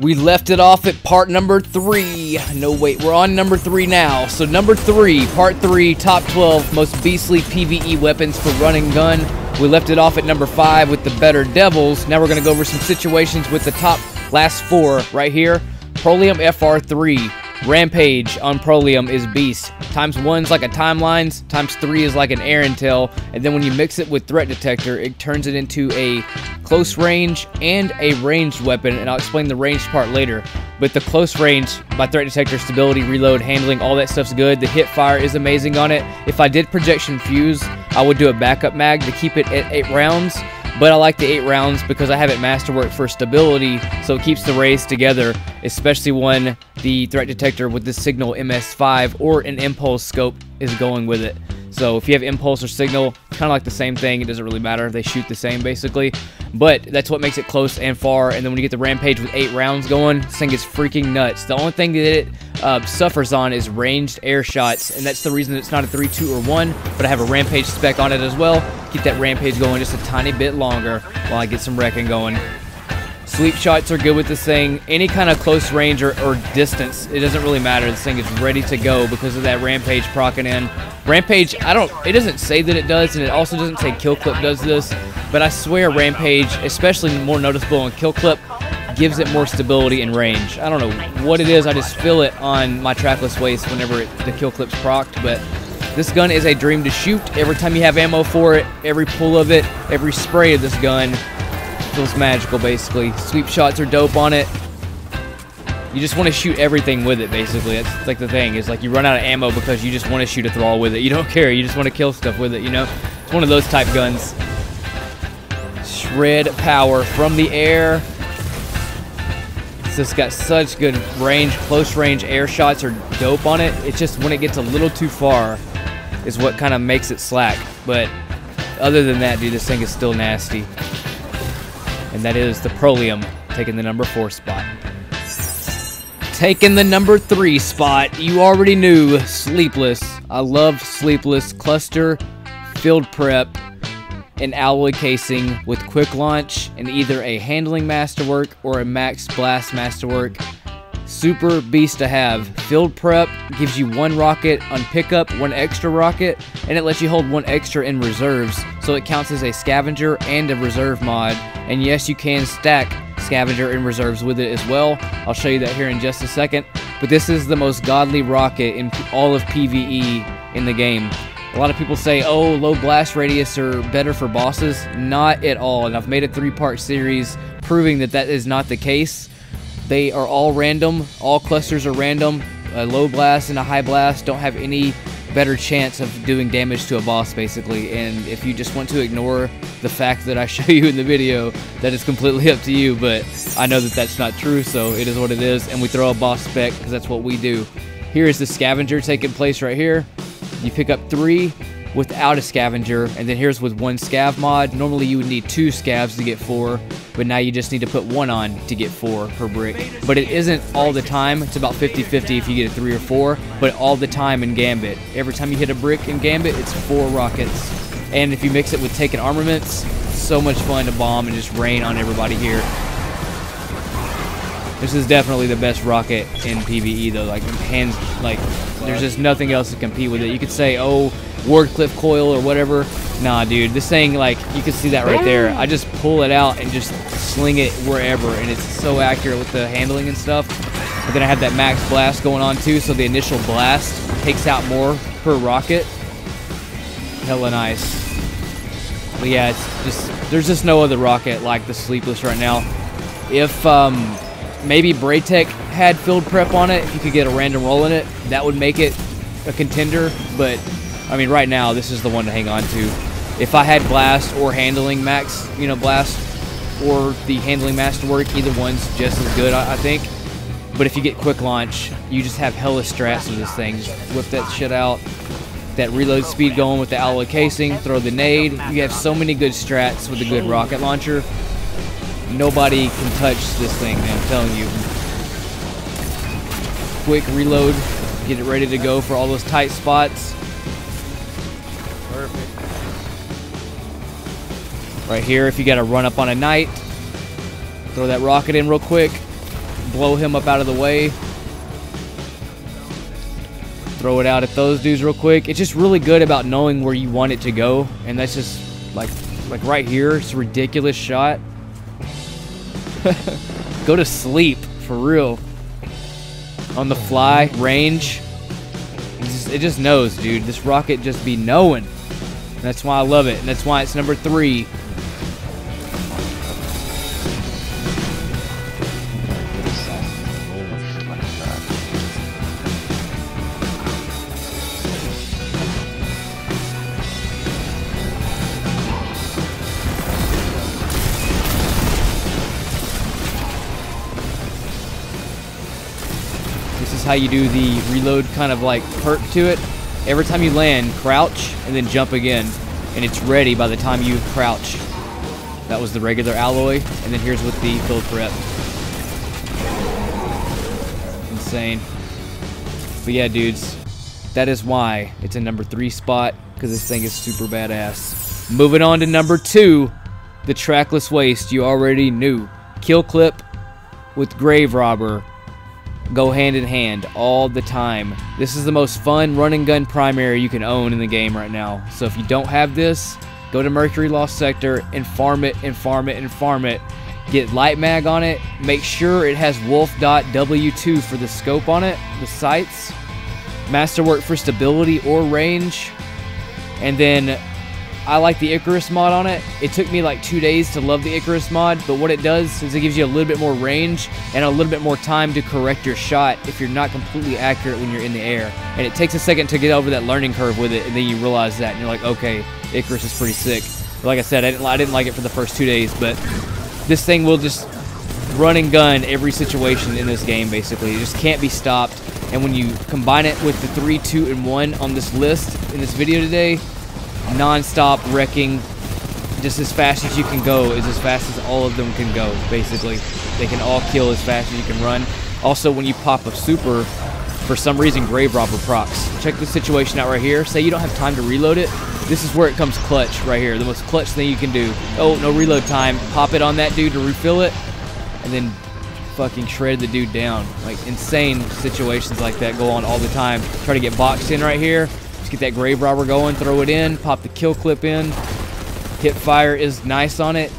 We left it off at part number 3. No, wait, we're on number 3 now. So number 3, part 3, top 12 most beastly PvE weapons for run and gun. We left it off at number 5 with the better devils. Now we're going to go over some situations with the top last 4 right here. PROELIUM FR3. Rampage on PROELIUM is beast. Times 1's like a timelines, times 3 is like an air intel, and then when you mix it with threat detector, it turns it into a close range and a ranged weapon, and I'll explain the ranged part later. But the close range, by threat detector, stability, reload, handling, all that stuff's good. The hip fire is amazing on it. If I did projection fuse, I would do a backup mag to keep it at 8 rounds. But I like the 8 rounds because I have it masterwork for stability, so it keeps the rays together, especially when the threat detector with the signal MS5 or an impulse scope is going with it. So if you have impulse or signal, kind of like the same thing. It doesn't really matter. They shoot the same basically. But that's what makes it close and far. And then when you get the Rampage with 8 rounds going, this thing is freaking nuts. The only thing that it suffers on is ranged air shots, and that's the reason it's not a 3, 2, or 1. But I have a Rampage spec on it as well. Keep that Rampage going just a tiny bit longer while I get some wrecking going. Sweep shots are good with this thing. Any kind of close range or distance, it doesn't really matter. This thing is ready to go because of that Rampage proccing in. Rampage, it doesn't say that it does, and it also doesn't say Kill Clip does this, but I swear Rampage, especially more noticeable on Kill Clip, gives it more stability and range. I don't know what it is, I just feel it on my trackless waist whenever the Kill Clip's procced, but this gun is a dream to shoot. Every time you have ammo for it, every pull of it, every spray of this gun feels magical, basically. Sweep shots are dope on it. You just want to shoot everything with it, basically. That's like the thing, is like you run out of ammo because you just want to shoot a thrall with it. You don't care, you just want to kill stuff with it, you know? It's one of those type guns. Shred power from the air. It's just got such good range. Close range air shots are dope on it. It's just when it gets a little too far is what kind of makes it slack. But other than that, dude, this thing is still nasty. And that is the PROELIUM taking the number 4 spot. Taking the number 3 spot, you already knew, Sleepless. I love Sleepless. Cluster, field prep, and alloy casing with quick launch and either a handling masterwork or a max blast masterwork. Super beast to have. Field prep gives you 1 rocket on pickup, 1 extra rocket, and it lets you hold 1 extra in reserves, so it counts as a scavenger and a reserve mod. And yes, you can stack scavenger and reserves with it as well. I'll show you that here in just a second. But this is the most godly rocket in all of PvE in the game. A lot of people say, oh, low blast radius are better for bosses. Not at all, and I've made a 3-part series proving that that is not the case. They are all random. All clusters are random. A low blast and a high blast don't have any better chance of doing damage to a boss, basically. And if you just want to ignore the fact that I show you in the video, that is completely up to you. But I know that that's not true, so it is what it is. And we throw a boss spec because that's what we do. Here is the scavenger taking place right here. You pick up 3 without a scavenger, and then here's with 1 scav mod. Normally you would need 2 scavs to get 4, but now you just need to put 1 on to get 4 per brick. But it isn't all the time. It's about 50-50 if you get a 3 or 4, but all the time in Gambit. Every time you hit a brick in Gambit, it's 4 rockets. And if you mix it with taking armaments, so much fun to bomb and just rain on everybody here. This is definitely the best rocket in PvE though, like hands, like there's just nothing else to compete with it. You could say, oh, Wardcliff coil or whatever. Nah, dude, this thing, like, you can see that right there. I just pull it out and just sling it wherever, and it's so accurate with the handling and stuff. But then I have that max blast going on too, so the initial blast takes out more per rocket. Hella nice. But yeah, it's just, there's just no other rocket like the Sleepless right now. If maybe Braytech had field prep on it, if you could get a random roll in it, that would make it a contender. But I mean, right now, this is the one to hang on to. If I had blast or handling max, you know, blast or the handling masterwork, either one's just as good, I think. But if you get quick launch, you just have hella strats with this thing. Just whip that shit out. That reload speed going with the alloy casing, throw the nade. You have so many good strats with a good rocket launcher. Nobody can touch this thing, man, I'm telling you. Quick reload, get it ready to go for all those tight spots. Perfect. Right here, if you got to run up on a knight, throw that rocket in real quick. blow him up out of the way. Throw it out at those dudes real quick. It's just really good about knowing where you want it to go, and that's just like right here. It's a ridiculous shot. Go to sleep for real. On the fly, range. It just knows, dude. This rocket just be knowing. And that's why I love it, and that's why it's number 3. This is how you do the reload kind of like perk to it. Every time you land, crouch and then jump again, and it's ready by the time you crouch. That was the regular alloy, and then here's with the field prep. Insane. But yeah, dudes, that is why it's a number 3 spot, because this thing is super badass. Moving on to number 2, the trackless waste. You already knew. Kill clip with grave robber go hand in hand all the time. This is the most fun run and gun primary you can own in the game right now. So if you don't have this, go to Mercury Lost Sector and farm it and farm it and farm it. Get light mag on it. Make sure it has Wolf.W2 for the scope on it, the sights. Masterwork for stability or range. And then I like the Icarus mod on it. It took me like 2 days to love the Icarus mod, but what it does is it gives you a little bit more range and a little bit more time to correct your shot if you're not completely accurate when you're in the air. And it takes a second to get over that learning curve with it, and then you realize that, and you're like, okay, Icarus is pretty sick. But like I said, I didn't like it for the first 2 days, but this thing will just run and gun every situation in this game, basically. It just can't be stopped. And when you combine it with the 3, 2, and 1 on this list in this video today, non-stop wrecking, just as fast as you can go is as fast as all of them can go, basically. They can all kill as fast as you can run. Also, when you pop a super, for some reason grave robber procs. Check this situation out right here. Say you don't have time to reload it. This is where it comes clutch right here. The most clutch thing you can do. Oh, no reload time. Pop it on that dude to refill it, and then fucking shred the dude down. Like, insane situations like that go on all the time. Try to get boxed in right here. Get that grave robber going, throw it in, pop the kill clip in. Hip fire is nice on it.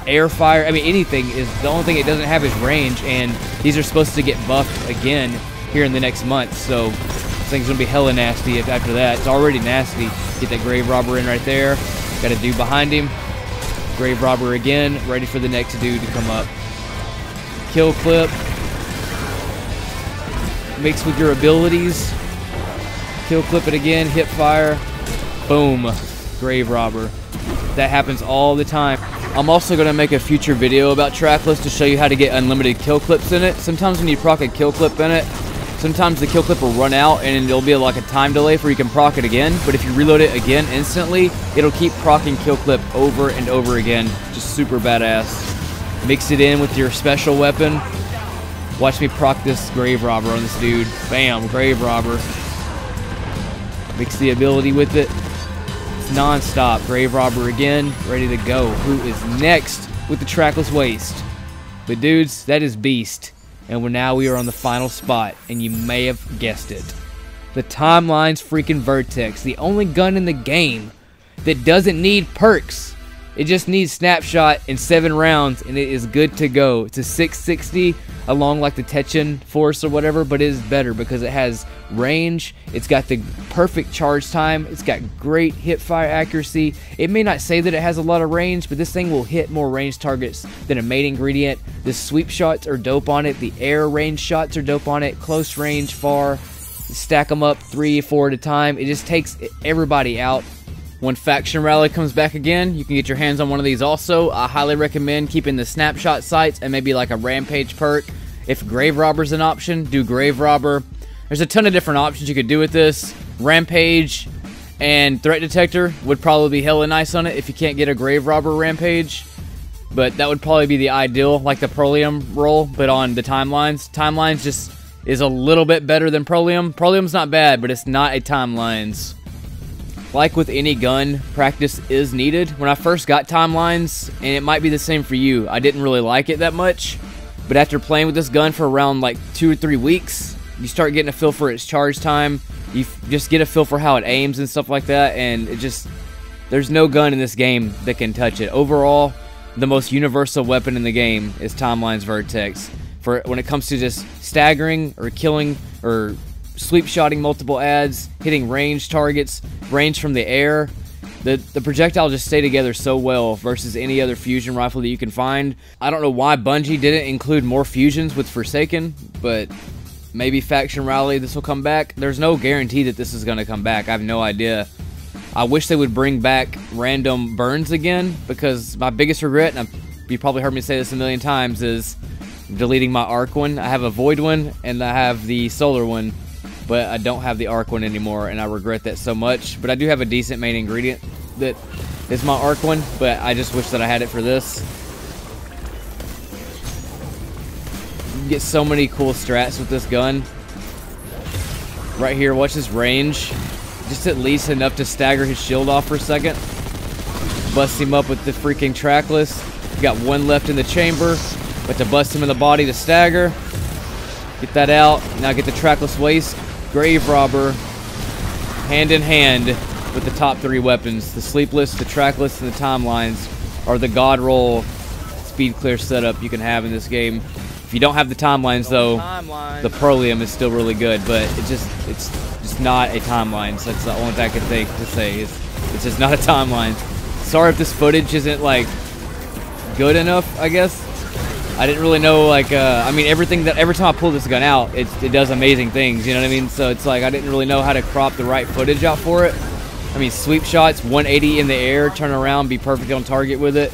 Air fire, I mean, anything is, the only thing it doesn't have is range, and these are supposed to get buffed again here in the next month, so this thing's gonna be hella nasty after that. It's already nasty. Get that grave robber in right there. Got a dude behind him. Grave robber again, ready for the next dude to come up. Kill clip. Mix with your abilities. Kill clip it again, hip fire, boom, grave robber. That happens all the time. I'm also going to make a future video about trackless to show you how to get unlimited kill clips in it. Sometimes when you proc a kill clip in it, sometimes the kill clip will run out and there'll be like a time delay for you can proc it again. But if you reload it again instantly, it'll keep procking kill clip over and over again. Just super badass. Mix it in with your special weapon. Watch me proc this grave robber on this dude. Bam, grave robber. Mix the ability with it. It's non-stop. Grave robber again, ready to go. Who is next with the trackless waste? But dudes, that is Beast. And we are on the final spot, and you may have guessed it. The Timeline's freaking Vertex, the only gun in the game that doesn't need perks. It just needs snapshot in 7 rounds, and it is good to go. It's a 660 along like the Techen Force or whatever, but it is better because it has range. It's got the perfect charge time. It's got great hip fire accuracy. It may not say that it has a lot of range, but this thing will hit more range targets than a main ingredient. The sweep shots are dope on it. The air range shots are dope on it. Close range, far. Stack them up 3 or 4 at a time. It just takes everybody out. When Faction Rally comes back again, you can get your hands on one of these also. I highly recommend keeping the snapshot sights and maybe like a rampage perk. If Grave Robber's an option, do Grave Robber. There's a ton of different options you could do with this. Rampage and Threat Detector would probably be hella nice on it if you can't get a Grave Robber Rampage. But that would probably be the ideal, like the PROELIUM roll, but on the Timelines. Timelines just is a little bit better than PROELIUM. PROELIUM's not bad, but it's not a Timelines. Like with any gun, practice is needed. When I first got Timelines, and it might be the same for you, I didn't really like it that much. But after playing with this gun for around like 2 or 3 weeks, you start getting a feel for its charge time. You just get a feel for how it aims and stuff like that, and it just, there's no gun in this game that can touch it. Overall, the most universal weapon in the game is Timeline's Vertex. For when it comes to just staggering or killing or sweep shotting multiple adds, hitting ranged targets, range from the air, the projectile just stay together so well versus any other fusion rifle that you can find. I don't know why Bungie didn't include more fusions with Forsaken, but maybe Faction Rally, this will come back. There's no guarantee that this is going to come back. I have no idea. I wish they would bring back random burns again, because my biggest regret, and you probably heard me say this a million times, is deleting my arc one. I have a void one and I have the solar one, but I don't have the arc one anymore, and I regret that so much. But I do have a decent main ingredient that is my arc one, but I just wish that I had it for this. You can get so many cool strats with this gun. Right here, watch this range. Just at least enough to stagger his shield off for a second. Bust him up with the freaking trackless. You got one left in the chamber, but to bust him in the body to stagger. Get that out. Now get the trackless waist. Grave Robber. Hand in hand with the top 3 weapons. The Sleepless, the Trackless, and the Timelines are the god roll speed clear setup you can have in this game. If you don't have the Timelines though, the PROELIUM is still really good, but it's just not a Timeline. So that's the only thing I can think to say. It's just not a Timeline. Sorry if this footage isn't like good enough, I guess. I didn't really know, like, I mean, every time I pull this gun out, it does amazing things, you know what I mean? So it's like, I didn't really know how to crop the right footage out for it. I mean, sweep shots, 180 in the air, turn around, be perfect on target with it.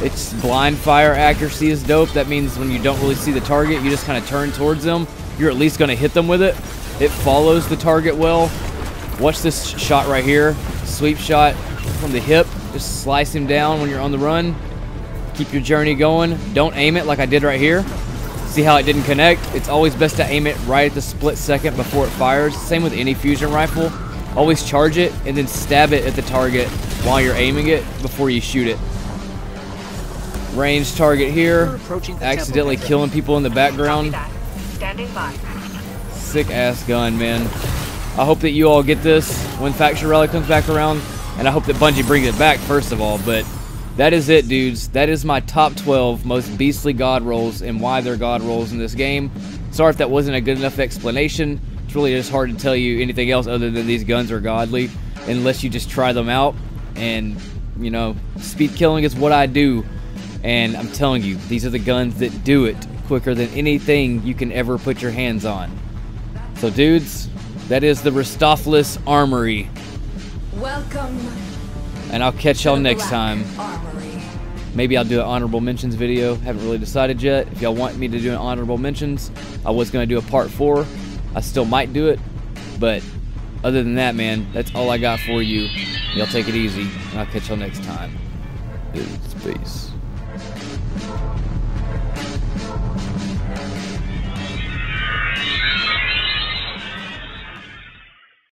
Its blind fire accuracy is dope. That means when you don't really see the target, you just kind of turn towards them. You're at least going to hit them with it. It follows the target well. Watch this shot right here. Sweep shot from the hip. Just slice him down when you're on the run. Keep your journey going. Don't aim it like I did right here. See how it didn't connect? It's always best to aim it right at the split second before it fires. Same with any fusion rifle. Always charge it and then stab it at the target while you're aiming it before you shoot it. Ranged target here. Accidentally killing people in the background. Sick ass gun, man. I hope that you all get this when Faction Rally comes back around, and I hope that Bungie brings it back first of all. But that is it, dudes. That is my top 12 most beastly god rolls and why they're god rolls in this game. Sorry if that wasn't a good enough explanation. It's really just hard to tell you anything else other than these guns are godly unless you just try them out. And, you know, speed killing is what I do. And I'm telling you, these are the guns that do it quicker than anything you can ever put your hands on. So, dudes, that is the Ristopheles Armory. Welcome. And I'll catch y'all next time. Maybe I'll do an honorable mentions video. Haven't really decided yet. If y'all want me to do an honorable mentions, I was going to do a part 4. I still might do it. But other than that, man, that's all I got for you. Y'all take it easy, and I'll catch y'all next time. Dudes, peace.